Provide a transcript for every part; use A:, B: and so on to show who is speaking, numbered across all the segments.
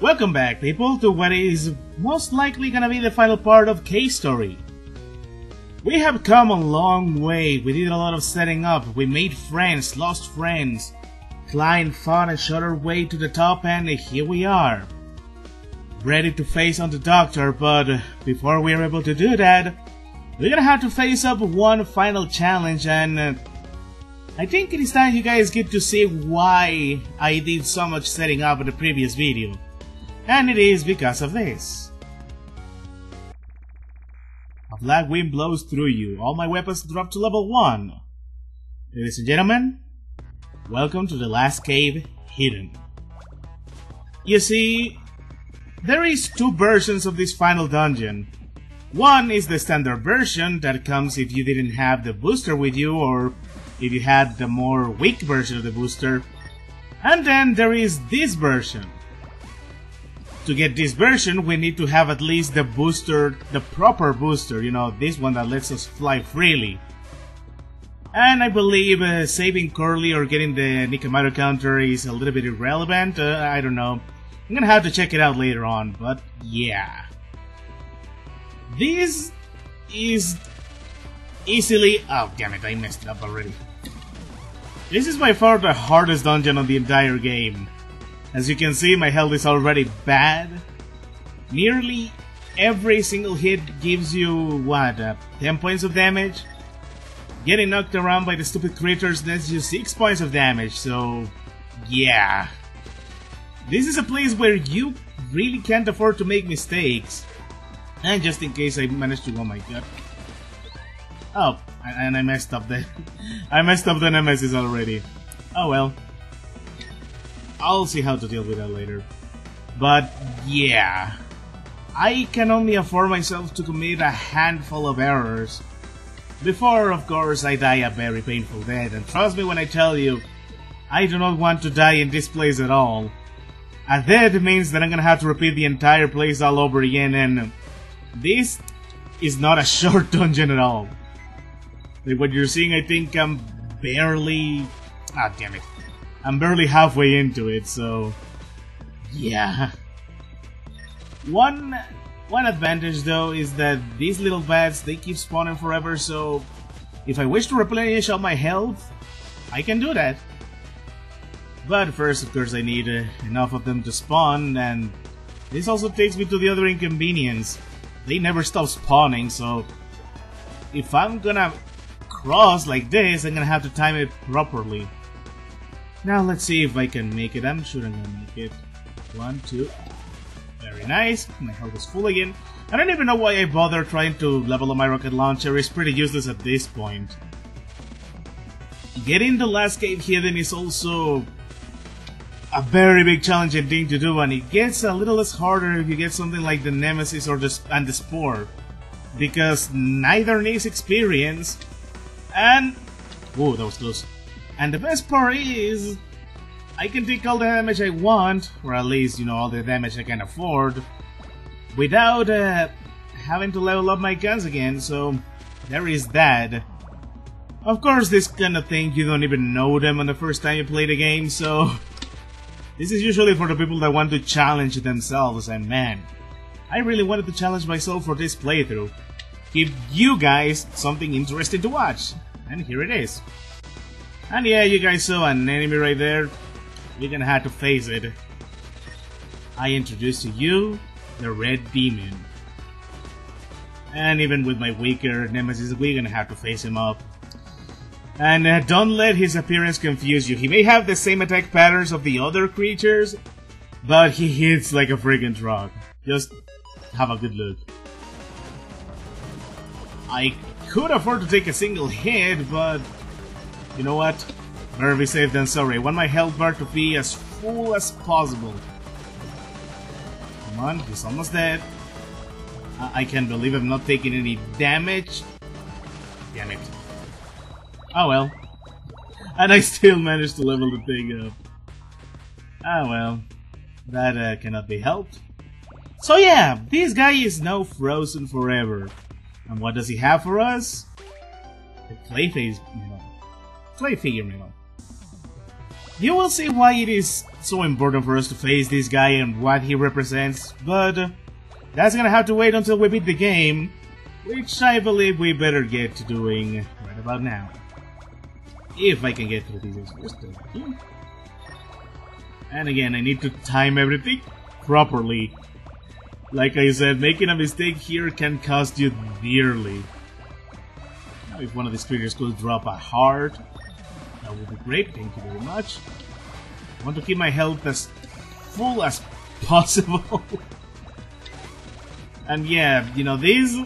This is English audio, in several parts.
A: Welcome back, people, to what is most likely gonna be the final part of K-Story. We have come a long way. We did a lot of setting up. We made friends, lost friends, climbed, fought, and shot our way to the top, and here we are. Ready to face on the Doctor, but before we are able to do that, we're gonna have to face up one final challenge, and I think it is time you guys get to see why I did so much setting up in the previous video. And it is because of this. A black wind blows through you. All my weapons drop to level 1. Ladies and gentlemen, welcome to the last cave hidden. You see, there is two versions of this final dungeon. One is the standard version that comes if you didn't have the booster with you, or if you had the more weak version of the booster. And then there is this version. To get this version, we need to have at least the booster, the proper booster, you know, this one that lets us fly freely. And I believe saving Curly or getting the Nikamaru counter is a little bit irrelevant, I don't know. I'm gonna have to check it out later on, but yeah. This is easily... oh damn it, I messed it up already. This is by far the hardest dungeon on the entire game. As you can see, my health is already bad. Nearly every single hit gives you, what, 10 points of damage? Getting knocked around by the stupid critters nets you 6 points of damage, so yeah. This is a place where you really can't afford to make mistakes. And just in case I manage to... oh my god. Oh, and I messed up the... I messed up the Nemesis already. Oh well. I'll see how to deal with that later. But yeah, I can only afford myself to commit a handful of errors before, of course, I die a very painful death. And trust me when I tell you, I do not want to die in this place at all. A death means that I'm gonna have to repeat the entire place all over again, and this is not a short dungeon at all. Like what you're seeing, I think I'm barely... ah, damn it. I'm barely halfway into it, so yeah. One advantage though is that these little bats, they keep spawning forever, so if I wish to replenish all my health, I can do that. But first, of course, I need enough of them to spawn, and this also takes me to the other inconvenience. They never stop spawning, so if I'm gonna cross like this, I'm gonna have to time it properly. Now let's see if I can make it. I'm sure I'm gonna make it. 1, 2. Very nice. My health is full again. I don't even know why I bother trying to level up my rocket launcher. It's pretty useless at this point. Getting the last cave hidden is also a very big challenging thing to do, and it gets a little less harder if you get something like the Nemesis or the Spore, because neither needs experience, and... whoa, that was close. And the best part is, I can take all the damage I want, or at least, you know, all the damage I can afford, without having to level up my guns again, so there is that. Of course, this kind of thing, you don't even know them on the first time you play the game, so this is usually for the people that want to challenge themselves, and man, I really wanted to challenge myself for this playthrough. Give you guys something interesting to watch, and here it is. And yeah, you guys saw an enemy right there. You're gonna have to face it. I introduce to you the Red Demon. And even with my weaker Nemesis, we're gonna have to face him up. And don't let his appearance confuse you. He may have the same attack patterns of the other creatures, but he hits like a friggin' truck. Just have a good look. I could afford to take a single hit, but... you know what? Better be safe than sorry. I want my health bar to be as full as possible. Come on, he's almost dead. I can't believe I'm not taking any damage. Damn it. Oh well. And I still managed to level the thing up. Ah well. That cannot be helped. So yeah, this guy is now frozen forever. And what does he have for us? The Clayface, you know. Clay figure, you know. You will see why it is so important for us to face this guy and what he represents, but that's gonna have to wait until we beat the game, which I believe we better get to doing right about now. If I can get through these first. And again, I need to time everything properly. Like I said, making a mistake here can cost you dearly. Now, if one of these creatures could drop a heart, that would be great, thank you very much. I want to keep my health as full as possible. And yeah, you know, these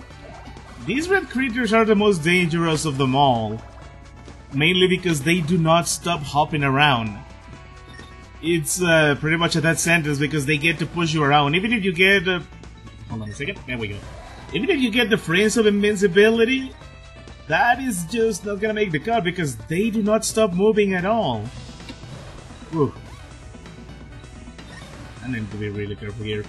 A: red creatures are the most dangerous of them all. Mainly because they do not stop hopping around. It's pretty much a death sentence because they get to push you around. Even if you get... hold on a second, there we go. Even if you get the frames of invincibility, that is just not gonna make the cut because they do not stop moving at all. Whew. I need to be really careful here.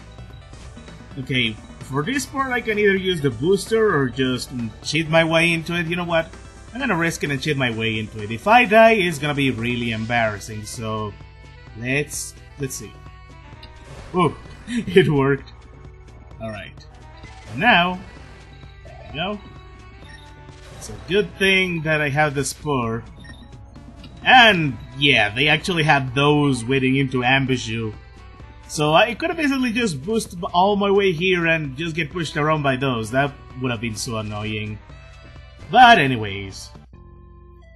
A: Okay, for this part I can either use the booster or just cheat my way into it. You know what? I'm gonna risk it and cheat my way into it. If I die, it's gonna be really embarrassing, so... Let's see. Oh, it worked. Alright. Now, you know, it's a good thing that I have the spore. And, yeah, they actually have those waiting in to ambush you. So I could have easily just boosted all my way here and just get pushed around by those. That would have been so annoying. But anyways,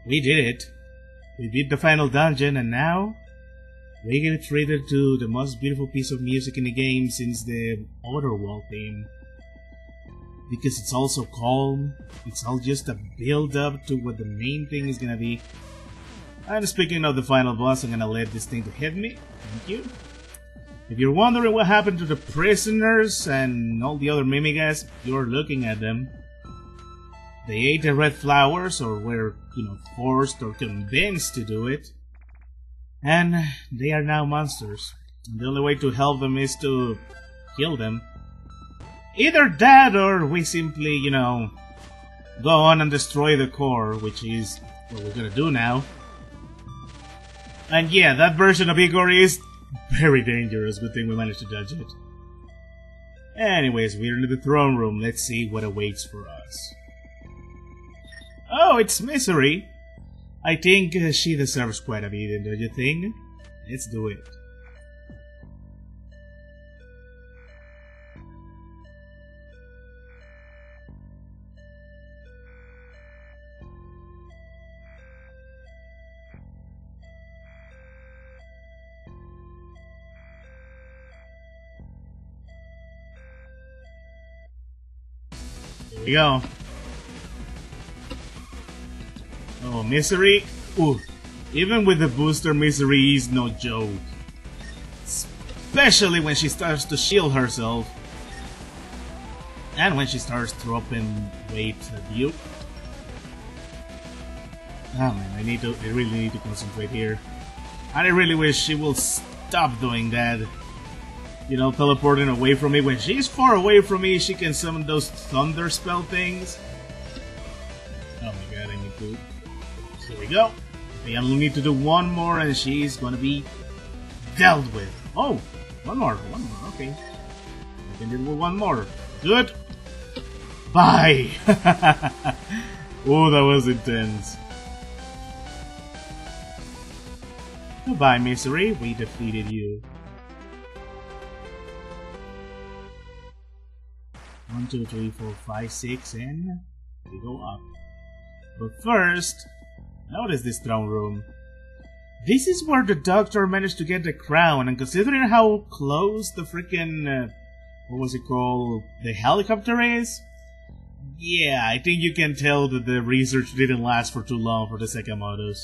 A: we did it. We beat the final dungeon and now we get treated to the most beautiful piece of music in the game since the Otherworld theme. Because it's all so calm, it's all just a build up to what the main thing is gonna be. And speaking of the final boss, I'm gonna let this thing to hit me. Thank you. If you're wondering what happened to the prisoners and all the other Mimigas, you're looking at them. They ate the red flowers or were, you know, forced or convinced to do it. And they are now monsters. And the only way to help them is to kill them. Either that or we simply, you know, go on and destroy the core, which is what we're gonna do now. And yeah, that version of Igor is very dangerous. Good thing we managed to dodge it. Anyways, we're in the throne room. Let's see what awaits for us. Oh, it's Misery. I think she deserves quite a beating, don't you think? Let's do it. Here we go. Oh, Misery? Ooh, even with the booster, Misery is no joke. Especially when she starts to shield herself. And when she starts dropping weight at you. Oh man, I really need to concentrate here. And I really wish she will stop doing that. You know, teleporting away from me. When she's far away from me, she can summon those thunder spell things. Oh my god, I need to... Here we go. I only need to do one more and she's gonna be dealt with. Oh, one more, okay. I can do one more. Good. Bye! Oh, that was intense. Goodbye, Misery. We defeated you. 1, 2, 3, 4, 5, 6, and we go up. But first, notice this throne room. This is where the Doctor managed to get the crown, and considering how close the freaking, what was it called, the helicopter is? Yeah, I think you can tell that the research didn't last for too long for the Sakamotos.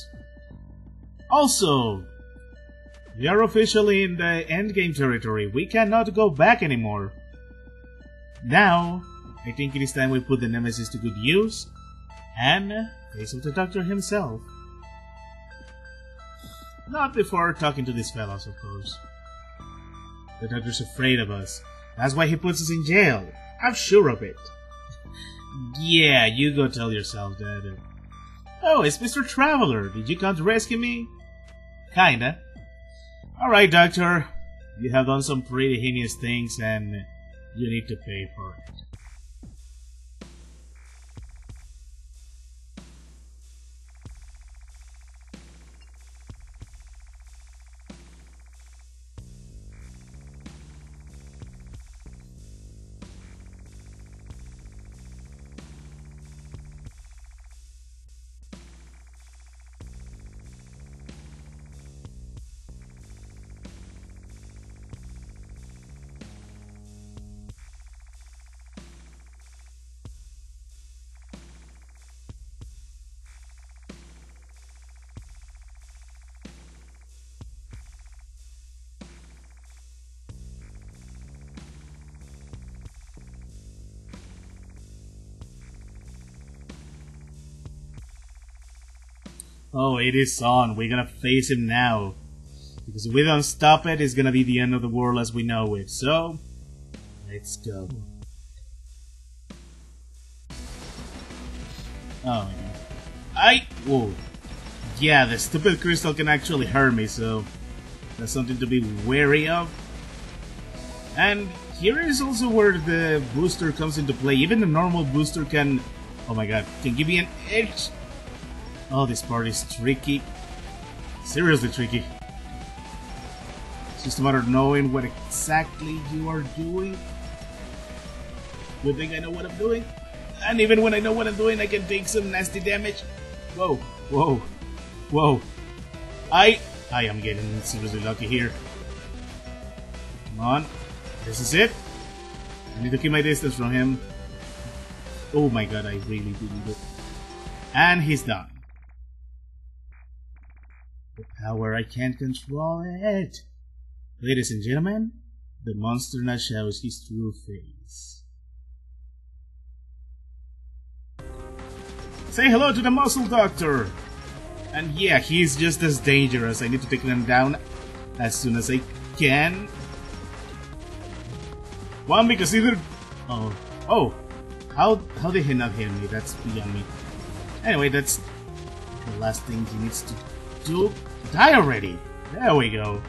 A: Also, we are officially in the endgame territory. We cannot go back anymore. Now, I think it is time we put the Nemesis to good use, and face of the Doctor himself. Not before talking to these fellows, of course. The Doctor's afraid of us. That's why he puts us in jail. I'm sure of it. Yeah, you go tell yourself that. Oh, it's Mr. Traveler. Did you come to rescue me? Kinda. Alright, Doctor. You have done some pretty heinous things and you need to pay for it. Oh, it is on. We're gonna face him now. Because if we don't stop it, it's gonna be the end of the world as we know it. So, let's go. Oh, yeah. Whoa. Yeah, the stupid crystal can actually hurt me, so that's something to be wary of. And here is also where the booster comes into play. Even the normal booster can... Oh my god, can give me an edge. Oh, this part is tricky. Seriously tricky. It's just a matter of knowing what exactly you are doing. Good thing I know what I'm doing. And even when I know what I'm doing, I can take some nasty damage. Whoa, whoa, whoa. I am getting seriously lucky here. Come on. This is it. I need to keep my distance from him. Oh my god, I really did it. And he's done. The power, I can't control it. Ladies and gentlemen, the monster now shows his true face. Say hello to the muscle doctor! And yeah, he's just as dangerous. I need to take him down as soon as I can. One, because either... Oh, how did he not hit me? That's beyond me. Anyway, that's the last thing he needs to do. Die already! There we go.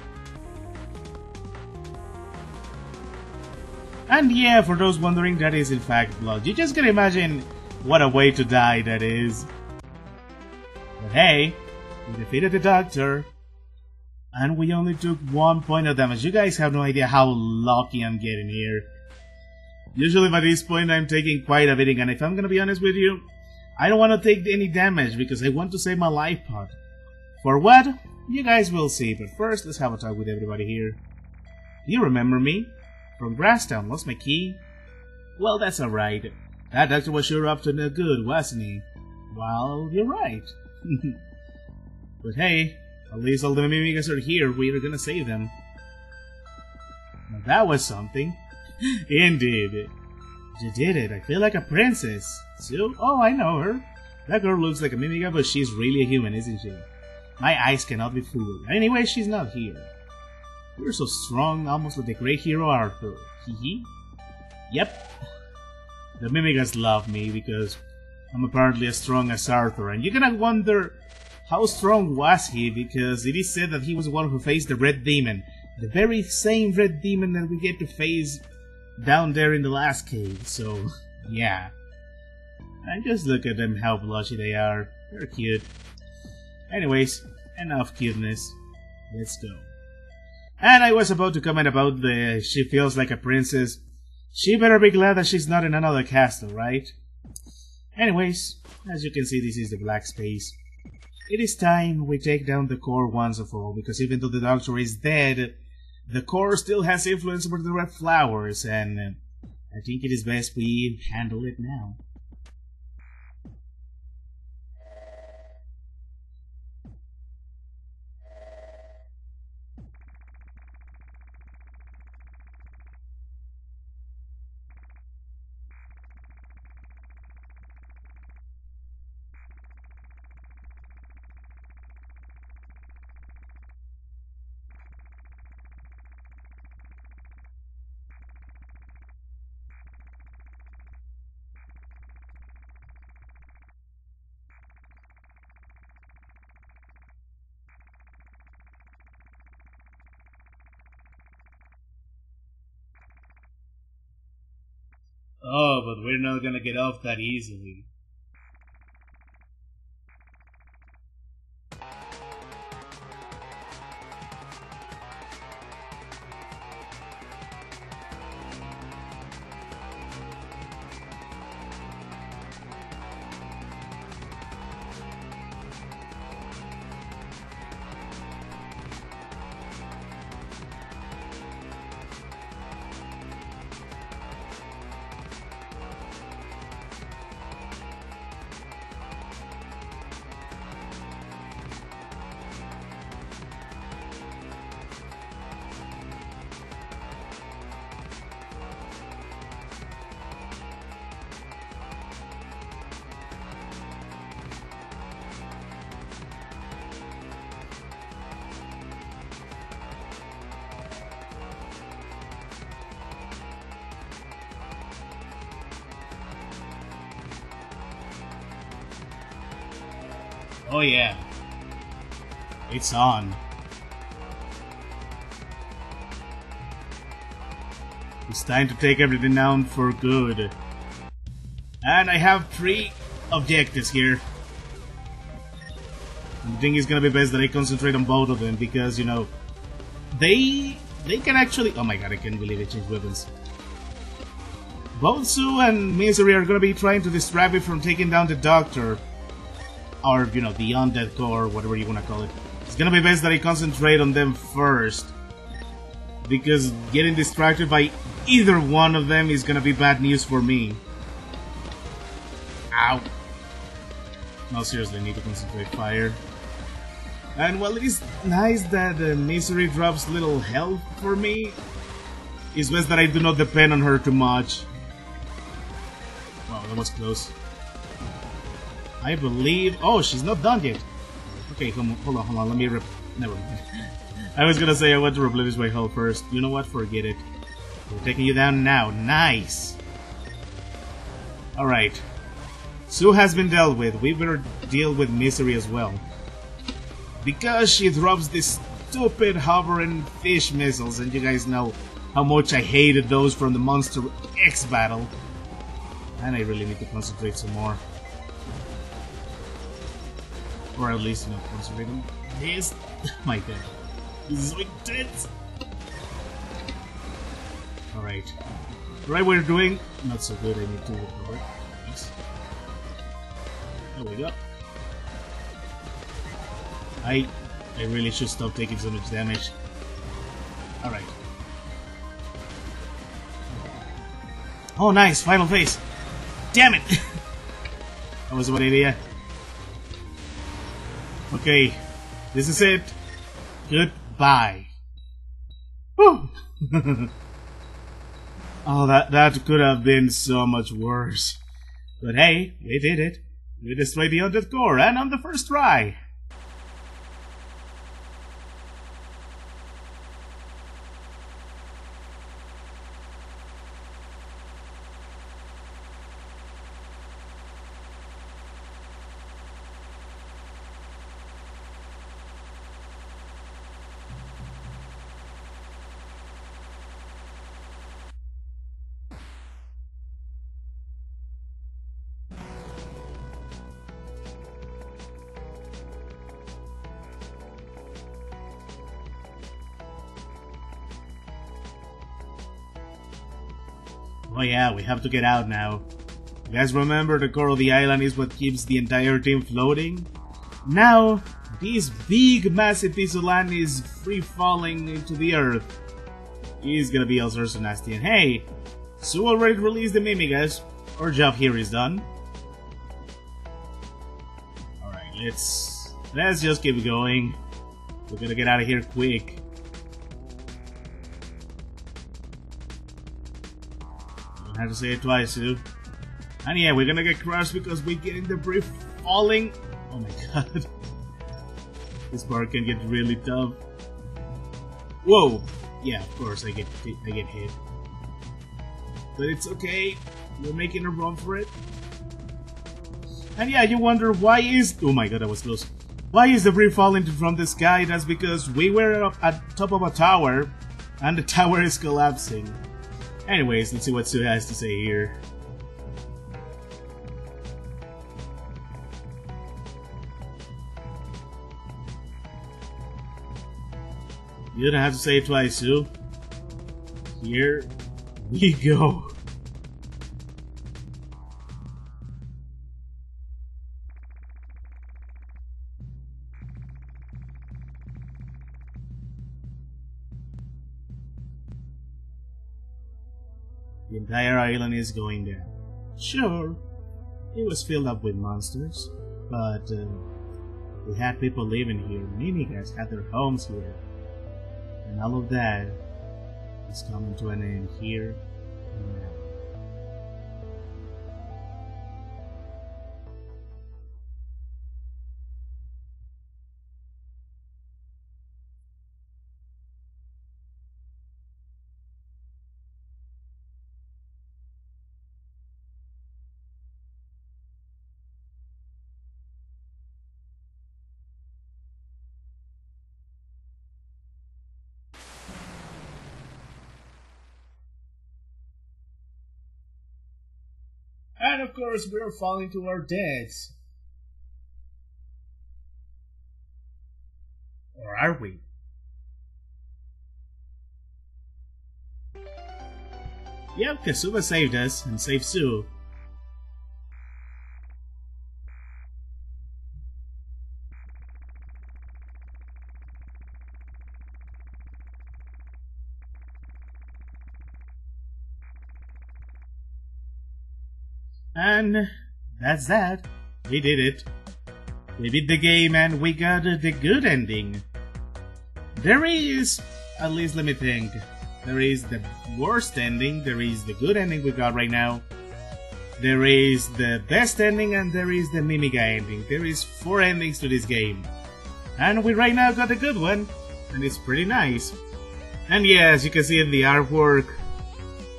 A: And yeah, for those wondering, that is in fact blood. You just can imagine what a way to die that is. But hey, we defeated the doctor. And we only took 1 point of damage. You guys have no idea how lucky I'm getting here. Usually by this point I'm taking quite a beating, and if I'm gonna be honest with you, I don't want to take any damage because I want to save my life pod. For what? You guys will see, but first let's have a talk with everybody here. You remember me? From Grasstown, lost my key? Well, that's alright. That doctor was sure up to no good, wasn't he? Well, you're right. But hey, at least all the Mimigas are here, we're gonna save them. Now that was something. Indeed. You did it, I feel like a princess. So, oh, I know her. That girl looks like a Mimiga, but she's really a human, isn't she? My eyes cannot be fooled. Anyway, she's not here. You're so strong, almost like the great hero Arthur. Hehe. Yep. The Mimigas love me because I'm apparently as strong as Arthur, and you're gonna wonder how strong was he, because it is said that he was the one who faced the Red Demon. The very same Red Demon that we get to face down there in the last cave, so yeah. And just look at them, how blushy they are. They're cute. Anyways, enough cuteness. Let's go. And I was about to comment about the she feels like a princess. She better be glad that she's not in another castle, right? Anyways, as you can see, this is the black space. It is time we take down the core once and for all, because even though the doctor is dead, the core still has influence over the red flowers, and I think it is best we handle it now. Oh, but we're not gonna get off that easily. Oh yeah, it's on. It's time to take everything down for good. And I have 3 objectives here. And I think it's gonna be best that I concentrate on both of them because, you know, they can actually... Oh my god, I can't believe I changed weapons. Both Sue and Misery are gonna be trying to distract me from taking down the Doctor. Or, you know, the Undead Core, whatever you wanna call it. It's gonna be best that I concentrate on them first. Because getting distracted by either one of them is gonna be bad news for me. Ow. No, seriously, I need to concentrate fire. And while it is nice that Misery drops little health for me, it's best that I do not depend on her too much. Wow, that was close. I believe... Oh, she's not done yet. Okay, hold on, let me never mind. I was gonna say I want to replenish my health first. You know what? Forget it. We're taking you down now. Nice! Alright. Sue has been dealt with. We better deal with Misery as well. Because she drops these stupid hovering fish missiles, and you guys know how much I hated those from the Monster X battle. And I really need to concentrate some more. Or at least, you know, concentrate on this. Oh my god. This is so intense! Alright. Right, we're doing not so good, I need to recover. Nice. There we go. I really should stop taking so much damage. Alright. Oh nice, final phase! Damn it! That was a bad idea. Okay, this is it. Goodbye. Whew. Oh, that could have been so much worse. But hey, we did it. We destroyed the Undead Core, and on the first try. Oh yeah, we have to get out now. You guys remember the core of the island is what keeps the entire team floating? Now, this big massive piece of land is free falling into the earth. It's gonna be all sorts of nasty. And hey, Sue already released the Mimigas. Our job here is done. Alright, let's just keep going. We're gonna get out of here quick. I have to say it twice, Sue. And yeah, we're gonna get crushed because we're getting debris falling. Oh my god. This part can get really tough. Whoa! Yeah, of course I get hit. But it's okay. We're making a run for it. And yeah, you wonder why is... Oh my god, that was close. Why is debris falling from the sky? That's because we were up at top of a tower and the tower is collapsing. Anyways, let's see what Sue has to say here. You don't have to say it twice, Sue. Here we go. The entire island is going down. Sure, it was filled up with monsters, but we had people living here. Mimigas had their homes here. And all of that is coming to an end here and now. And of course, we're falling to our deaths. Or are we? Yep, Kasuga saved us and saved Sue. And that's that. We did it. We beat the game and we got the good ending. There is, at least let me think, there is the worst ending, there is the good ending we got right now, there is the best ending, and there is the Mimiga ending. There is 4 endings to this game. And we right now got a good one, and it's pretty nice. And yeah, as you can see in the artwork,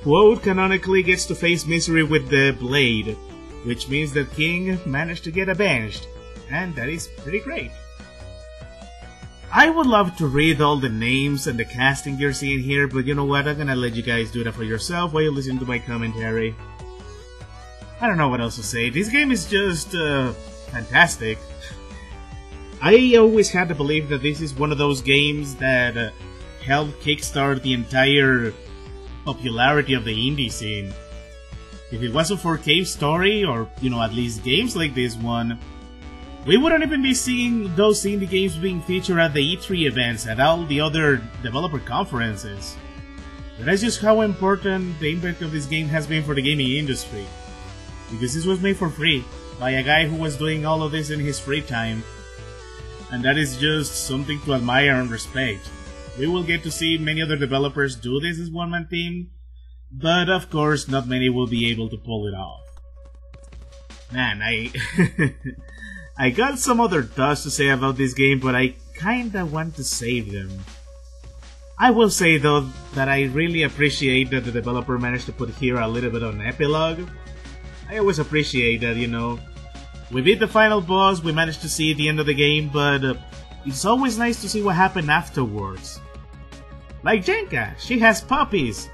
A: Quote canonically gets to face misery with the blade, which means that King managed to get avenged, and that is pretty great. I would love to read all the names and the casting you're seeing here, but you know what, I'm gonna let you guys do that for yourself while you listen to my commentary. I don't know what else to say, this game is just, fantastic. I always had to believe that this is one of those games that helped kickstart the entire popularity of the indie scene. If it wasn't for Cave Story, or, you know, at least games like this one, we wouldn't even be seeing those indie games being featured at the E3 events, at all the other developer conferences. But that's just how important the impact of this game has been for the gaming industry. Because this was made for free, by a guy who was doing all of this in his free time. And that is just something to admire and respect. We will get to see many other developers do this as one-man team, but of course not many will be able to pull it off. Man, I got some other thoughts to say about this game, but I kinda want to save them. I will say though that I really appreciate that the developer managed to put here a little bit of an epilogue. I always appreciate that, you know. We beat the final boss, we managed to see the end of the game, but it's always nice to see what happened afterwards. Like Jenka, she has puppies!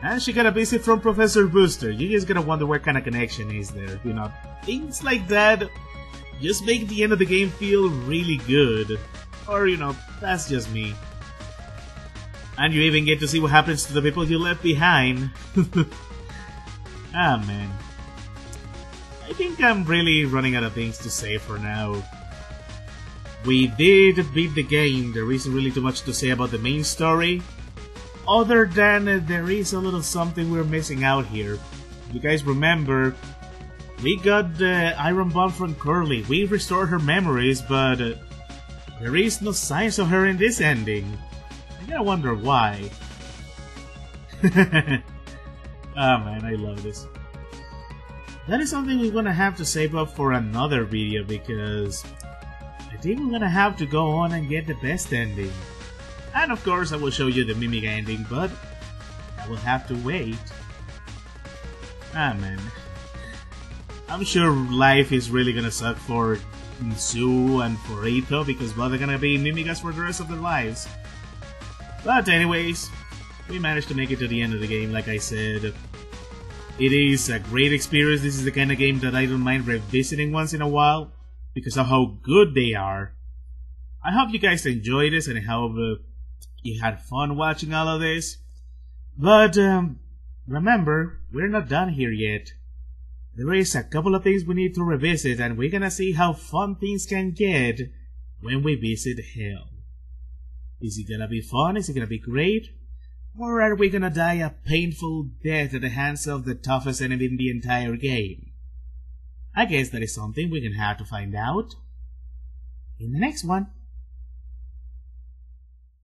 A: And she got a visit from Professor Booster. You just gotta wonder what kind of connection is there, you know. Things like that just make the end of the game feel really good. Or, you know, that's just me. And you even get to see what happens to the people you left behind. Ah man. I think I'm really running out of things to say for now. We did beat the game, there isn't really too much to say about the main story. Other than there is a little something we're missing out here. You guys remember, we got the Iron Bomb from Curly, we restored her memories, but there is no signs of her in this ending. I gotta wonder why. Ah man, I love this. That is something we're gonna have to save up for another video because I think we're gonna have to go on and get the best ending. And of course I will show you the Mimiga ending, but I will have to wait. Ah man. I'm sure life is really gonna suck for Sue and for Ito because well, they're gonna be Mimigas for the rest of their lives. But anyways, we managed to make it to the end of the game, like I said. It is a great experience. This is the kind of game that I don't mind revisiting once in a while because of how good they are. I hope you guys enjoyed this and I hope you had fun watching all of this. But remember, we're not done here yet. There is a couple of things we need to revisit, and we're gonna see how fun things can get when we visit Hell. Is it gonna be fun? Is it gonna be great? Or are we gonna die a painful death at the hands of the toughest enemy in the entire game? I guess that is something we're gonna have to find out in the next one.